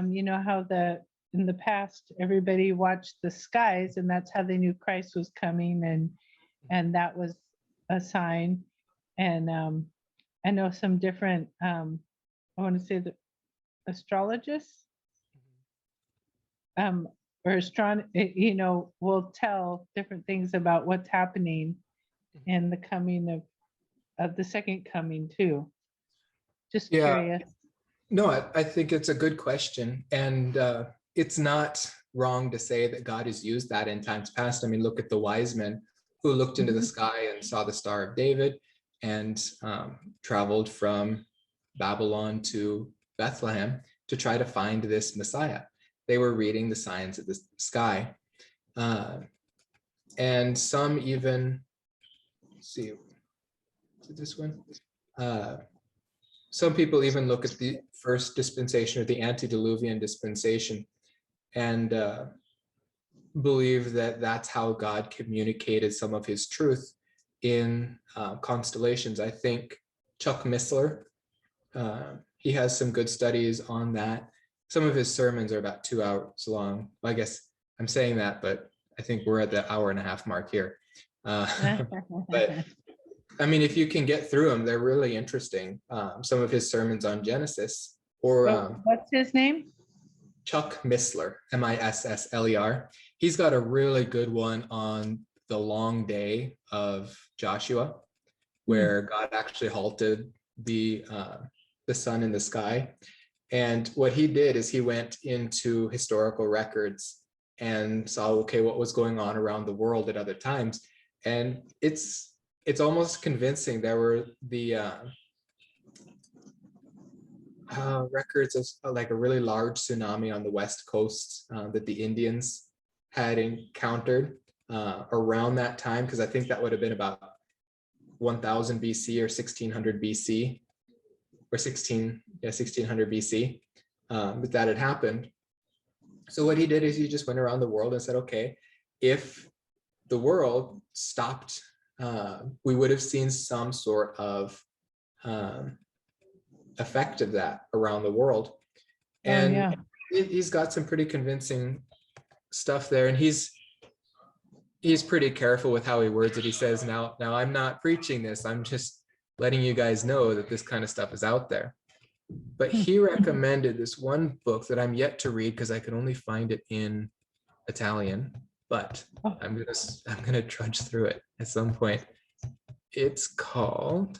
you know how in the past everybody watched the skies, and that's how they knew Christ was coming, and that was a sign. And I know some different, I want to say the astrologists, or you know, will tell different things about what's happening in the coming of the second coming too. Just Yeah. curious. No, I think it's a good question. And it's not wrong to say that God has used that in times past. I mean, look at the wise men who looked into the sky and saw the Star of David and traveled from Babylon to Bethlehem to try to find this Messiah. They were reading the signs of the sky. And some even, let's see, is it this one? Some people even look at the first dispensation or the antediluvian dispensation and believe that that's how God communicated some of his truth in constellations. I think Chuck Missler, he has some good studies on that. Some of his sermons are about 2 hours long. I guess I'm saying that, but I think we're at the 1.5 hour mark here. But I mean, if you can get through them, they're really interesting. Some of his sermons on Genesis, or what's his name? Chuck Missler, Missler. He's got a really good one on the long day of Joshua, where God actually halted the sun in the sky. And what he did is he went into historical records and saw, okay, what was going on around the world at other times. And it's almost convincing. There were the records of like a really large tsunami on the west coast that the Indians had encountered around that time, because I think that would have been about 1000 BC or 1600 BC, or 1600 BC, but that had happened. So what he did is he just went around the world and said, okay, if the world stopped, we would have seen some sort of effect of that around the world. And he's got some pretty convincing stuff there, and he's pretty careful with how he words it. He says, now I'm not preaching this, I'm just letting you guys know that this kind of stuff is out there. But he recommended this one book that I'm yet to read because I could only find it in Italian, but I'm gonna trudge through it at some point. It's called,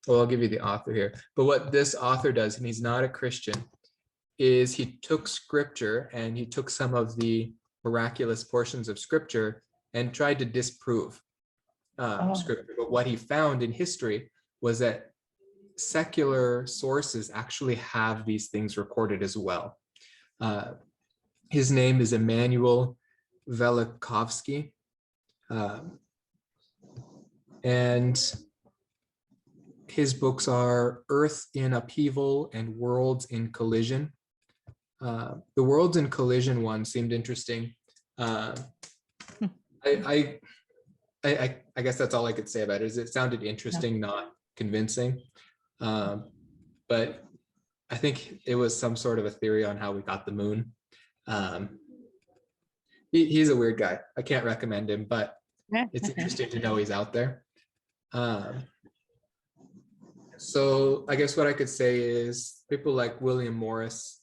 well, I'll give you the author here. But what this author does, and he's not a Christian, is he took scripture and he took some of the miraculous portions of scripture and tried to disprove scripture. But what he found in history was that secular sources actually have these things recorded as well. His name is Emanuel Velikovsky. And his books are Earth in Upheaval and Worlds in Collision. The Worlds in Collision one seemed interesting. I guess that's all I could say about it. Is it sounded interesting, not convincing. But I think it was some sort of a theory on how we got the moon. He's a weird guy. I can't recommend him, but it's interesting to know he's out there. So I guess what I could say is people like William Morris,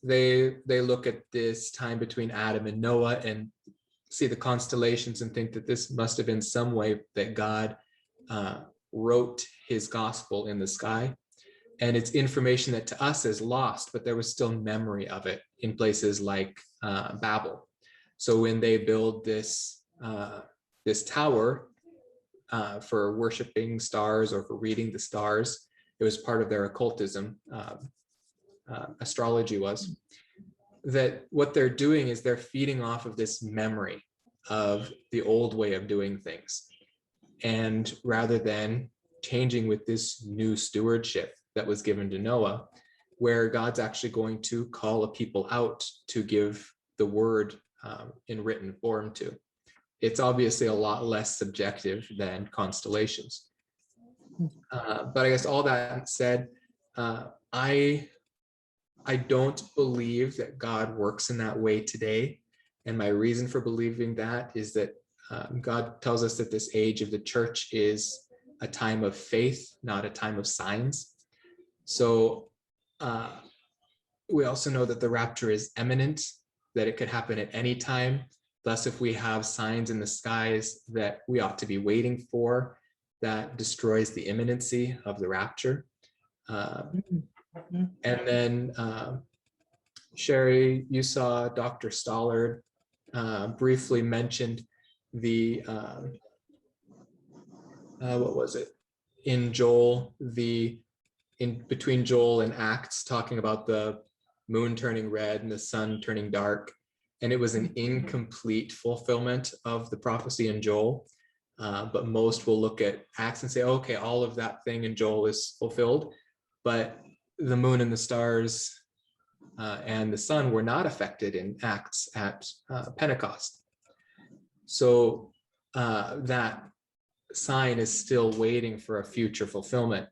they look at this time between Adam and Noah and see the constellations and think that this must have been some way that God wrote his gospel in the sky. And it's information that to us is lost, but there was still memory of it in places like Babel. So when they build this tower for worshiping stars or for reading the stars, it was part of their occultism. Astrology was that what they're doing is they're feeding off of this memory of the old way of doing things. And rather than changing with this new stewardship that was given to Noah, where God's actually going to call a people out to give the word in written form to. It's obviously a lot less subjective than constellations. But I guess all that said, I I don't believe that God works in that way today. And my reason for believing that is that God tells us that this age of the church is a time of faith, not a time of signs. So we also know that the rapture is imminent, that it could happen at any time. Thus, if we have signs in the skies that we ought to be waiting for, that destroys the imminency of the rapture. And then, Sherry, you saw Dr. Stollard briefly mentioned the, what was it? In Joel, in between Joel and Acts, talking about the moon turning red and the sun turning dark. And it was an incomplete fulfillment of the prophecy in Joel. But most will look at Acts and say, okay, all of that thing in Joel is fulfilled. But the moon and the stars and the sun were not affected in Acts at Pentecost. So that sign is still waiting for a future fulfillment.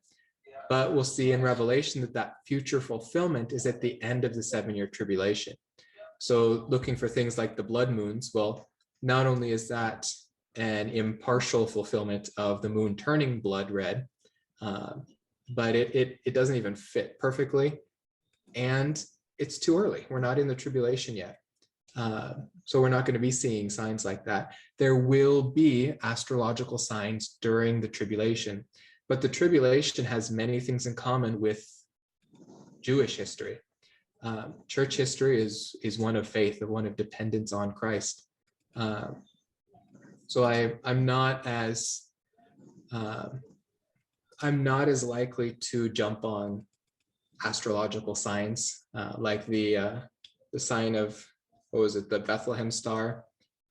But we'll see in Revelation that that future fulfillment is at the end of the 7-year tribulation. So looking for things like the blood moons, well, not only is that an impartial fulfillment of the moon turning blood red, but it doesn't even fit perfectly. And it's too early. We're not in the tribulation yet. So we're not going to be seeing signs like that. There will be astrological signs during the tribulation, but the tribulation has many things in common with Jewish history. Church history is one of faith, one of dependence on Christ. So I'm not as likely to jump on astrological signs like the sign of, what was it, the Bethlehem star.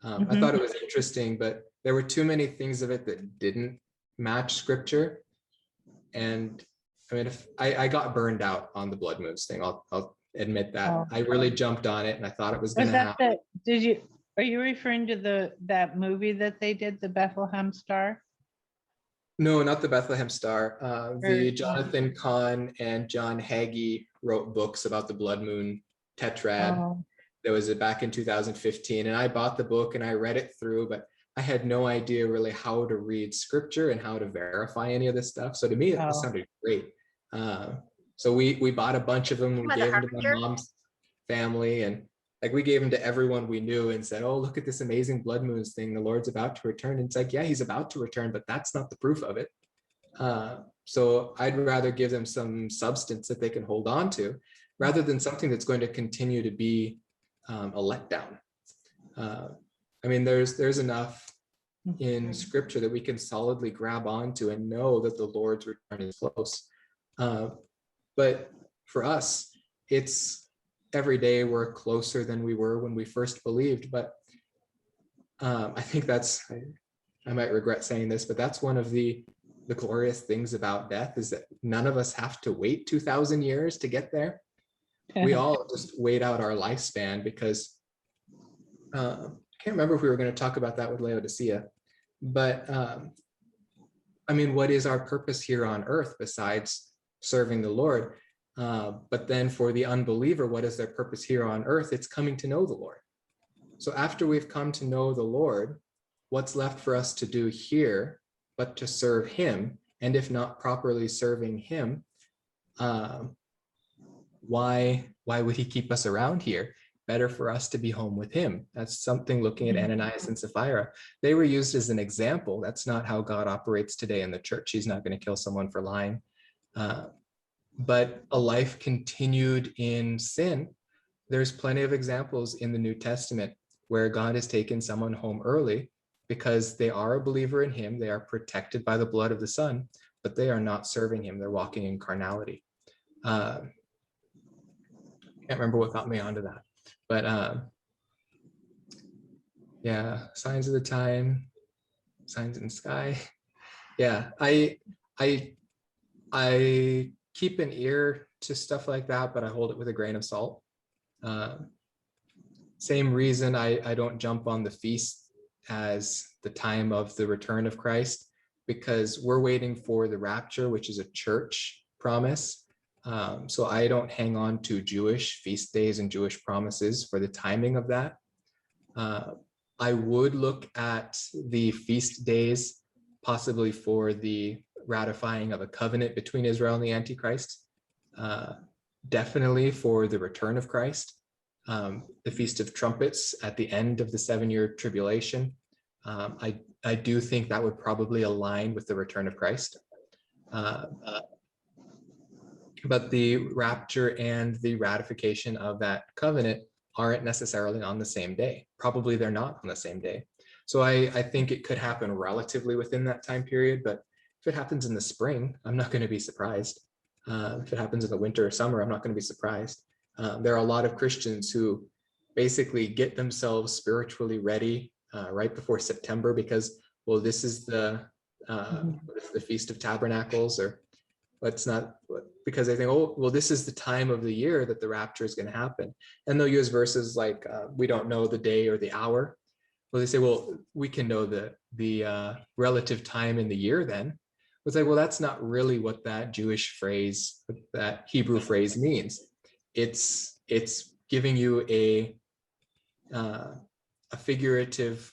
I thought it was interesting, but there were too many things of it that didn't match scripture. And I mean, if I got burned out on the blood moons thing, I'll admit that. Oh. I really jumped on it and I thought it was going to happen. Are you referring to that movie that they did, the Bethlehem Star? No, not the Bethlehem Star. The Jonathan Cahn and John Hagee wrote books about the blood moon tetrad. Oh. That was back in 2015. And I bought the book and I read it through, but I had no idea really how to read scripture and how to verify any of this stuff. So to me, it sounded great. So we bought a bunch of them. We gave them to my mom's family, and like we gave them to everyone we knew and said, oh, look at this amazing blood moons thing. The Lord's about to return. And it's like, yeah, he's about to return, but that's not the proof of it. So I'd rather give them some substance that they can hold on to rather than something that's going to continue to be a letdown. I mean, there's enough in scripture that we can solidly grab onto and know that the Lord's return is close. But for us, it's every day we're closer than we were when we first believed. But I think I might regret saying this, but that's one of the glorious things about death, is that none of us have to wait 2,000 years to get there. We all just wait out our lifespan, because I can't remember if we were going to talk about that with Laodicea, but I mean, what is our purpose here on earth besides serving the Lord? But then for the unbeliever, what is their purpose here on earth? It's coming to know the Lord. So after we've come to know the Lord, what's left for us to do here but to serve him? And if not properly serving him, why would he keep us around here? Better for us to be home with him. That's something. Looking at Ananias and Sapphira, they were used as an example. That's not how God operates today in the church. He's not going to kill someone for lying. But a life continued in sin, there's plenty of examples in the New Testament where God has taken someone home early because they are a believer in him. They are protected by the blood of the Son, but they are not serving him. They're walking in carnality. Can't remember what got me onto that, but yeah, signs of the time, signs in the sky. Yeah, I keep an ear to stuff like that, but I hold it with a grain of salt. Same reason I don't jump on the feast as the time of the return of Christ, because we're waiting for the rapture, which is a church promise. So I don't hang on to Jewish feast days and Jewish promises for the timing of that. I would look at the feast days possibly for the ratifying of a covenant between Israel and the Antichrist. Definitely for the return of Christ. The Feast of Trumpets at the end of the 7-year tribulation. I do think that would probably align with the return of Christ. But the rapture and the ratification of that covenant aren't necessarily on the same day. Probably they're not on the same day. So I think it could happen relatively within that time period, but if it happens in the spring, I'm not going to be surprised. If it happens in the winter or summer, I'm not going to be surprised. There are a lot of Christians who basically get themselves spiritually ready right before September because, well, this is the Feast of Tabernacles, or let's not, because they think, oh, well, this is the time of the year that the rapture is going to happen. And they'll use verses like, we don't know the day or the hour. Well, they say, well, we can know the relative time in the year then. It's like, well, that's not really what that Jewish phrase, that Hebrew phrase means. It's giving you a figurative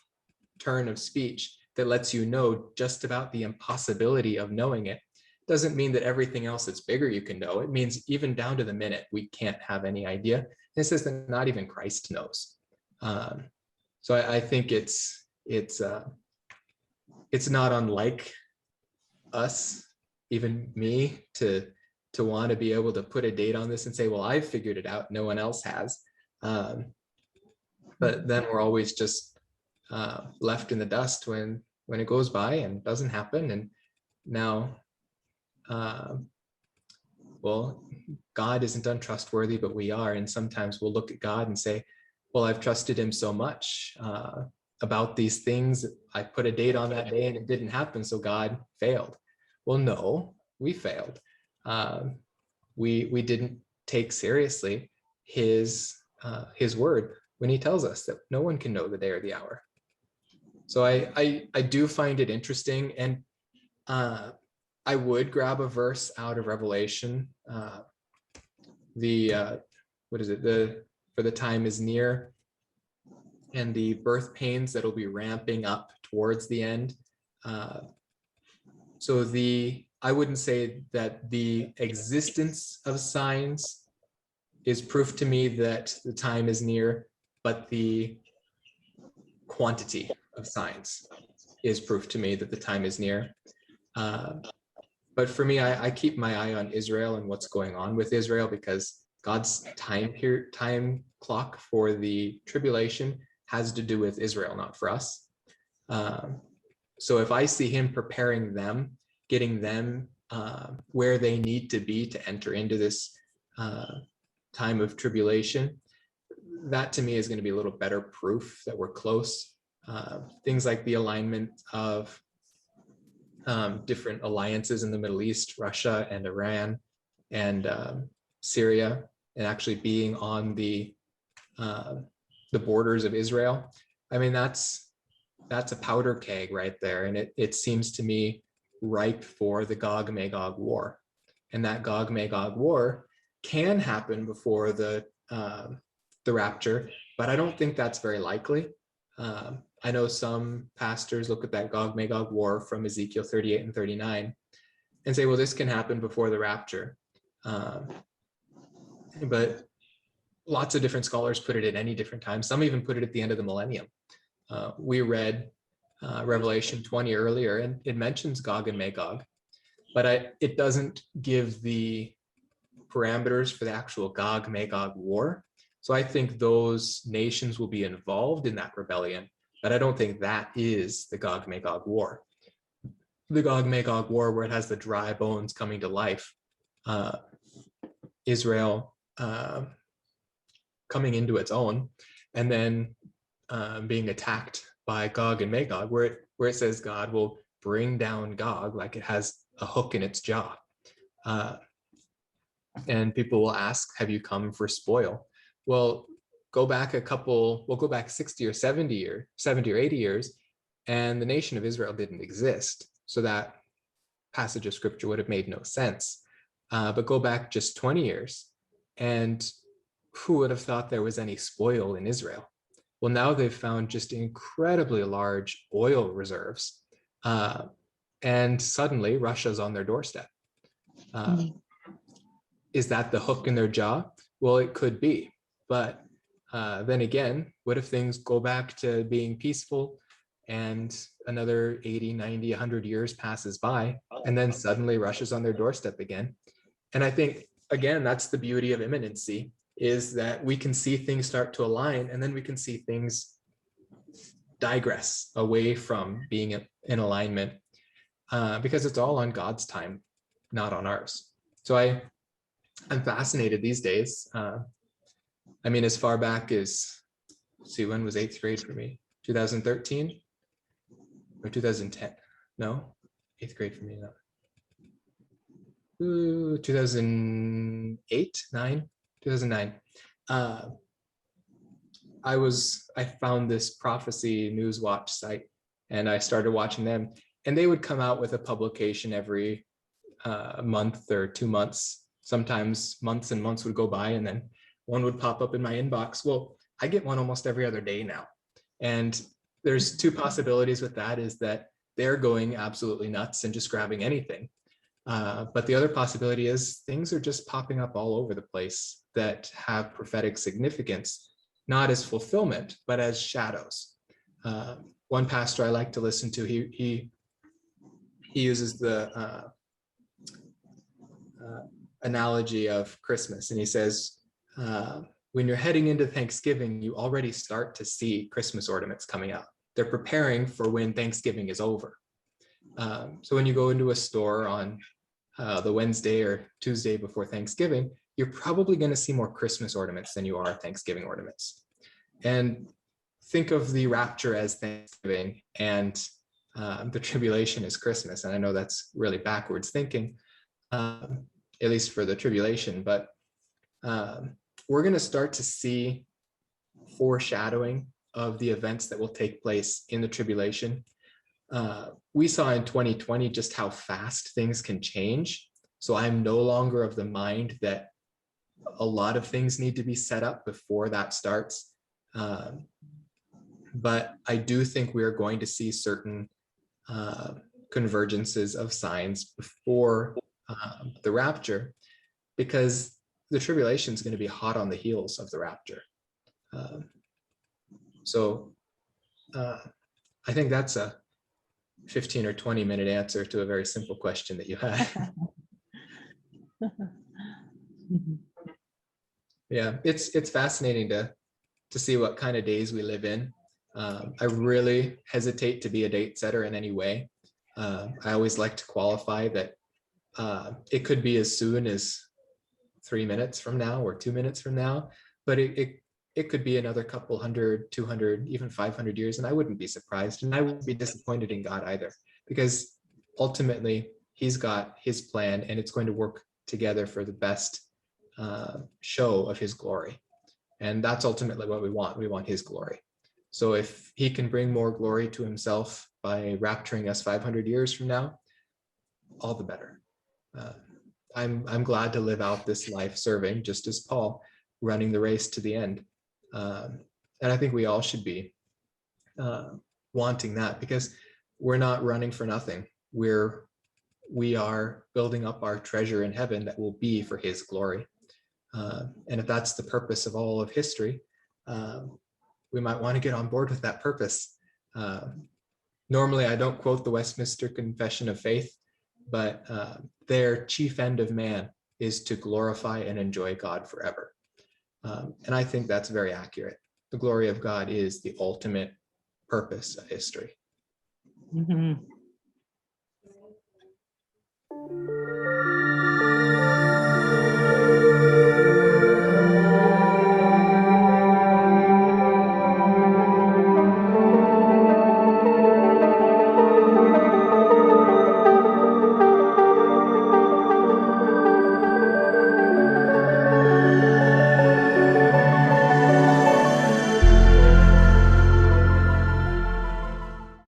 turn of speech that lets you know just about the impossibility of knowing it. Doesn't mean that everything else that's bigger you can know. It means even down to the minute, we can't have any idea. And it says that not even Christ knows. So I think it's not unlike us, even me, to want to be able to put a date on this and say, well, I've figured it out, no one else has. But then we're always just left in the dust when it goes by and doesn't happen. And now, well, God isn't untrustworthy, but we are. And sometimes we'll look at God and say, well, I've trusted him so much about these things. I put a date on that day and it didn't happen, so God failed. Well, no, we failed. We didn't take seriously his word when he tells us that no one can know the day or the hour. So I do find it interesting, and I would grab a verse out of Revelation. What is it? For the time is near, and the birth pains that'll be ramping up towards the end. So I wouldn't say that the existence of signs is proof to me that the time is near, but the quantity of signs is proof to me that the time is near. But for me, I keep my eye on Israel and what's going on with Israel, because God's time clock for the tribulation has to do with Israel, not for us. So if I see him preparing them, getting them where they need to be to enter into this time of tribulation, that to me is going to be a little better proof that we're close. Things like the alignment of different alliances in the Middle East, Russia and Iran and Syria, and actually being on the borders of Israel. I mean, that's a powder keg right there. And it seems to me ripe for the Gog-Magog war. And that Gog-Magog war can happen before the rapture, but I don't think that's very likely. I know some pastors look at that Gog-Magog war from Ezekiel 38 and 39 and say, well, this can happen before the rapture. But lots of different scholars put it at any different time. Some even put it at the end of the millennium. We read Revelation 20 earlier, and it mentions Gog and Magog, but it doesn't give the parameters for the actual Gog-Magog war. So I think those nations will be involved in that rebellion, but I don't think that is the Gog-Magog war. The Gog-Magog war, where it has the dry bones coming to life, Israel coming into its own, and then being attacked by Gog and Magog, where it says God will bring down Gog like it has a hook in its jaw. And people will ask, have you come for spoil? Well, we'll go back 60 or 70 or 80 years, and the nation of Israel didn't exist. So that passage of scripture would have made no sense. But go back just 20 years, and who would have thought there was any spoil in Israel? Well, now they've found just incredibly large oil reserves. And suddenly Russia's on their doorstep. Is that the hook in their jaw? Well, it could be. But then again, what if things go back to being peaceful and another 80, 90, 100 years passes by, and then suddenly Russia's on their doorstep again? And I think, again, that's the beauty of imminency, is that we can see things start to align, and then we can see things digress away from being in alignment, because it's all on God's time, not on ours. So I'm fascinated these days. I mean, as far back as, see, when was 8th grade for me? 2013 or 2010? No, 8th grade for me, no. 2008, 2009. I found this prophecy news watch site, and I started watching them, and they would come out with a publication every month or 2 months. Sometimes months and months would go by, and then one would pop up in my inbox. Well, I get one almost every other day now. And there's two possibilities with that, is that they're going absolutely nuts and just grabbing anything. But the other possibility is things are just popping up all over the place that have prophetic significance, not as fulfillment, but as shadows. One pastor I like to listen to, he uses the analogy of Christmas, and he says, when you're heading into Thanksgiving, you already start to see Christmas ornaments coming out. They're preparing for when Thanksgiving is over. So when you go into a store on the Wednesday or Tuesday before Thanksgiving, you're probably going to see more Christmas ornaments than you are Thanksgiving ornaments. And think of the rapture as Thanksgiving, and the tribulation is Christmas. And I know that's really backwards thinking, at least for the tribulation, but we're going to start to see foreshadowing of the events that will take place in the tribulation. We saw in 2020 just how fast things can change. So I'm no longer of the mind that a lot of things need to be set up before that starts. But I do think we are going to see certain convergences of signs before the rapture, because the tribulation is going to be hot on the heels of the rapture. So I think that's a 15 or 20 minute answer to a very simple question that you had. Yeah, it's fascinating to see what kind of days we live in. I really hesitate to be a date setter in any way. I always like to qualify that it could be as soon as 3 minutes from now or 2 minutes from now, but it could be another couple 100, 200, even 500 years, and I wouldn't be surprised, and I wouldn't be disappointed in God either, because ultimately he's got his plan, and it's going to work together for the best show of his glory. And that's ultimately what we want. We want his glory. So if he can bring more glory to himself by rapturing us 500 years from now, all the better. I'm glad to live out this life serving, just as Paul, running the race to the end. And I think we all should be wanting that, because we're not running for nothing. We are building up our treasure in heaven that will be for his glory. And if that's the purpose of all of history, we might want to get on board with that purpose. Normally, I don't quote the Westminster Confession of Faith, but their chief end of man is to glorify and enjoy God forever. And I think that's very accurate. The glory of God is the ultimate purpose of history. Mm-hmm.